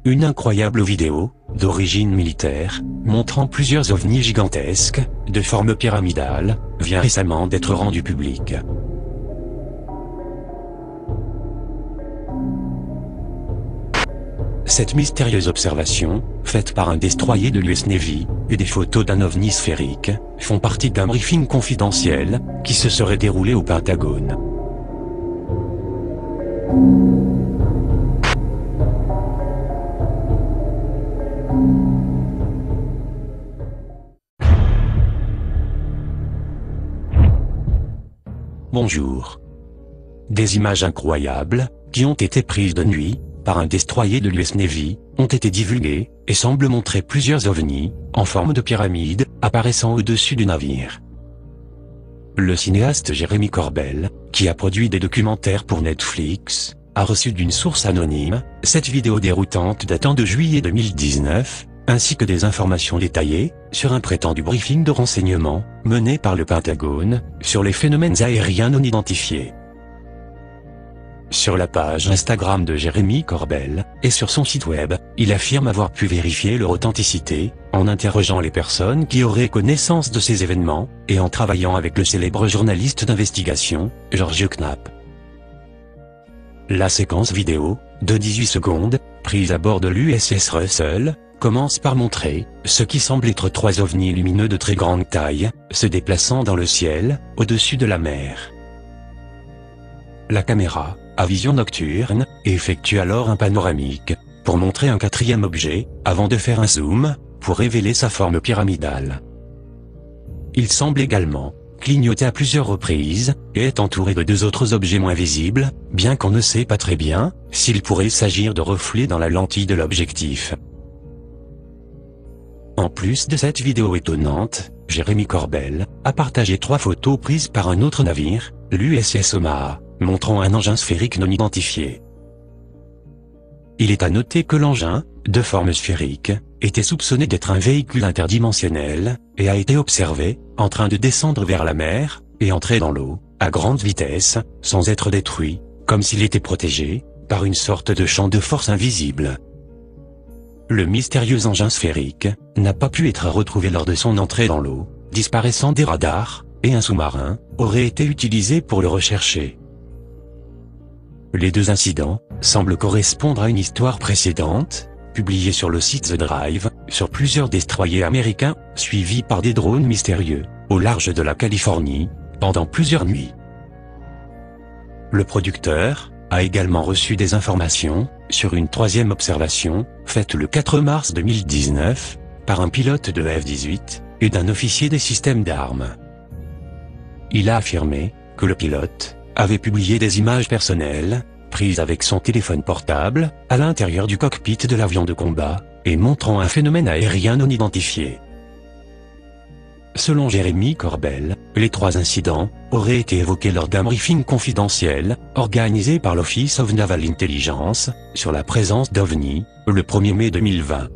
une incroyable vidéo, d'origine militaire, montrant plusieurs ovnis gigantesques, de forme pyramidale, vient récemment d'être rendue publique. Cette mystérieuse observation, faite par un destroyer de l'US Navy, et des photos d'un ovni sphérique, font partie d'un briefing confidentiel, qui se serait déroulé au Pentagone. Bonjour. Des images incroyables, qui ont été prises de nuit, par un destroyer de l'US Navy, ont été divulguées, et semblent montrer plusieurs ovnis, en forme de pyramide, apparaissant au-dessus du navire. Le cinéaste Jeremy Corbell, qui a produit des documentaires pour Netflix, a reçu d'une source anonyme, cette vidéo déroutante datant de juillet 2019, ainsi que des informations détaillées, sur un prétendu briefing de renseignement, mené par le Pentagone, sur les phénomènes aériens non identifiés. Sur la page Instagram de Jeremy Corbell, et sur son site web, il affirme avoir pu vérifier leur authenticité, en interrogeant les personnes qui auraient connaissance de ces événements, et en travaillant avec le célèbre journaliste d'investigation, George Knapp. La séquence vidéo, de 18 secondes, prise à bord de l'USS Russell, commence par montrer ce qui semble être 3 ovnis lumineux de très grande taille, se déplaçant dans le ciel, au-dessus de la mer. La caméra, à vision nocturne, effectue alors un panoramique, pour montrer un 4e objet, avant de faire un zoom, pour révéler sa forme pyramidale. Il semble également clignoter à plusieurs reprises, et est entouré de 2 autres objets moins visibles, bien qu'on ne sait pas très bien s'il pourrait s'agir de reflets dans la lentille de l'objectif. En plus de cette vidéo étonnante, Jeremy Corbell a partagé 3 photos prises par un autre navire, l'USS Omaha, montrant un engin sphérique non identifié. Il est à noter que l'engin, de forme sphérique, était soupçonné d'être un véhicule interdimensionnel, et a été observé, en train de descendre vers la mer, et entrer dans l'eau, à grande vitesse, sans être détruit, comme s'il était protégé, par une sorte de champ de force invisible. Le mystérieux engin sphérique n'a pas pu être retrouvé lors de son entrée dans l'eau, disparaissant des radars, et un sous-marin aurait été utilisé pour le rechercher. Les 2 incidents semblent correspondre à une histoire précédente, publiée sur le site The Drive, sur plusieurs destroyers américains, suivis par des drones mystérieux, au large de la Californie, pendant plusieurs nuits. Le producteur a également reçu des informations sur une 3e observation, faite le 4 mars 2019, par un pilote de F-18, et d'un officier des systèmes d'armes. Il a affirmé que le pilote avait publié des images personnelles, prises avec son téléphone portable, à l'intérieur du cockpit de l'avion de combat, et montrant un phénomène aérien non identifié. Selon Jeremy Corbell, les 3 incidents auraient été évoqués lors d'un briefing confidentiel, organisé par l'Office of Naval Intelligence, sur la présence d'OVNI, le 1er mai 2020.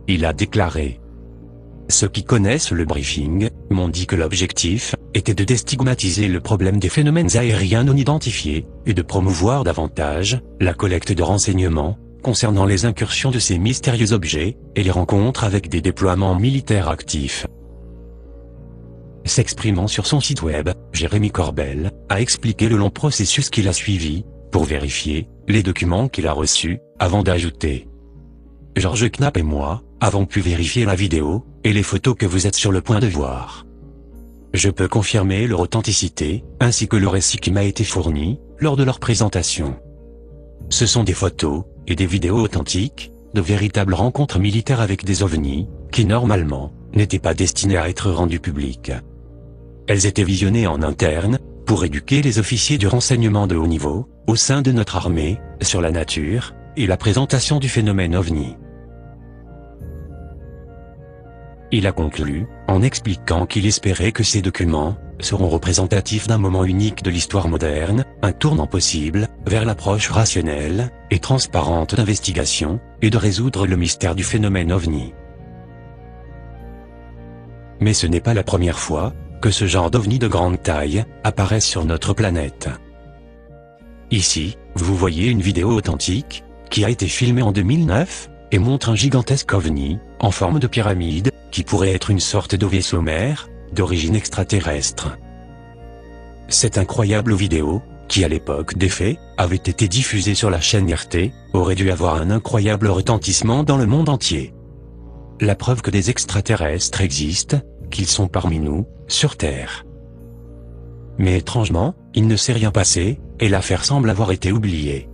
Il a déclaré: « Ceux qui connaissent le briefing m'ont dit que l'objectif était de déstigmatiser le problème des phénomènes aériens non identifiés, et de promouvoir davantage la collecte de renseignements concernant les incursions de ces mystérieux objets, et les rencontres avec des déploiements militaires actifs. » S'exprimant sur son site web, Jeremy Corbell a expliqué le long processus qu'il a suivi, pour vérifier les documents qu'il a reçus, avant d'ajouter: « George Knapp et moi avons pu vérifier la vidéo, et les photos que vous êtes sur le point de voir. Je peux confirmer leur authenticité, ainsi que le récit qui m'a été fourni, lors de leur présentation. Ce sont des photos, et des vidéos authentiques, de véritables rencontres militaires avec des ovnis, qui normalement, n'étaient pas destinées à être rendues publiques. Elles étaient visionnées en interne, pour éduquer les officiers du renseignement de haut niveau, au sein de notre armée, sur la nature, et la présentation du phénomène OVNI. » Il a conclu, en expliquant qu'il espérait que ces documents seront représentatifs d'un moment unique de l'histoire moderne, un tournant possible, vers l'approche rationnelle et transparente d'investigation, et de résoudre le mystère du phénomène OVNI. Mais ce n'est pas la première fois que ce genre d'OVNI de grande taille apparaissent sur notre planète. Ici, vous voyez une vidéo authentique, qui a été filmé en 2009, et montre un gigantesque ovni, en forme de pyramide, qui pourrait être une sorte de vaisseau mère, d'origine extraterrestre. Cette incroyable vidéo, qui à l'époque des faits, avait été diffusée sur la chaîne RT, aurait dû avoir un incroyable retentissement dans le monde entier. La preuve que des extraterrestres existent, qu'ils sont parmi nous, sur Terre. Mais étrangement, il ne s'est rien passé, et l'affaire semble avoir été oubliée.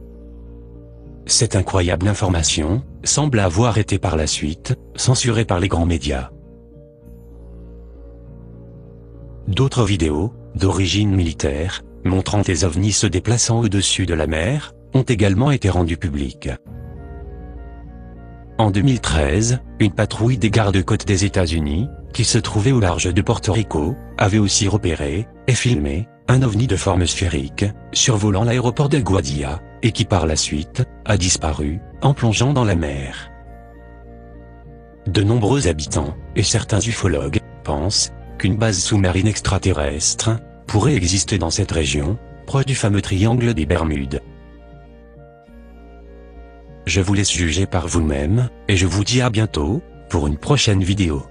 Cette incroyable information semble avoir été par la suite censurée par les grands médias. D'autres vidéos, d'origine militaire, montrant des ovnis se déplaçant au-dessus de la mer, ont également été rendues publiques. En 2013, une patrouille des gardes-côtes des États-Unis, qui se trouvait au large de Porto Rico, avait aussi repéré et filmé un ovni de forme sphérique, survolant l'aéroport de Guadilla, et qui par la suite a disparu en plongeant dans la mer. De nombreux habitants et certains ufologues pensent qu'une base sous-marine extraterrestre pourrait exister dans cette région, proche du fameux triangle des Bermudes. Je vous laisse juger par vous-même, et je vous dis à bientôt, pour une prochaine vidéo.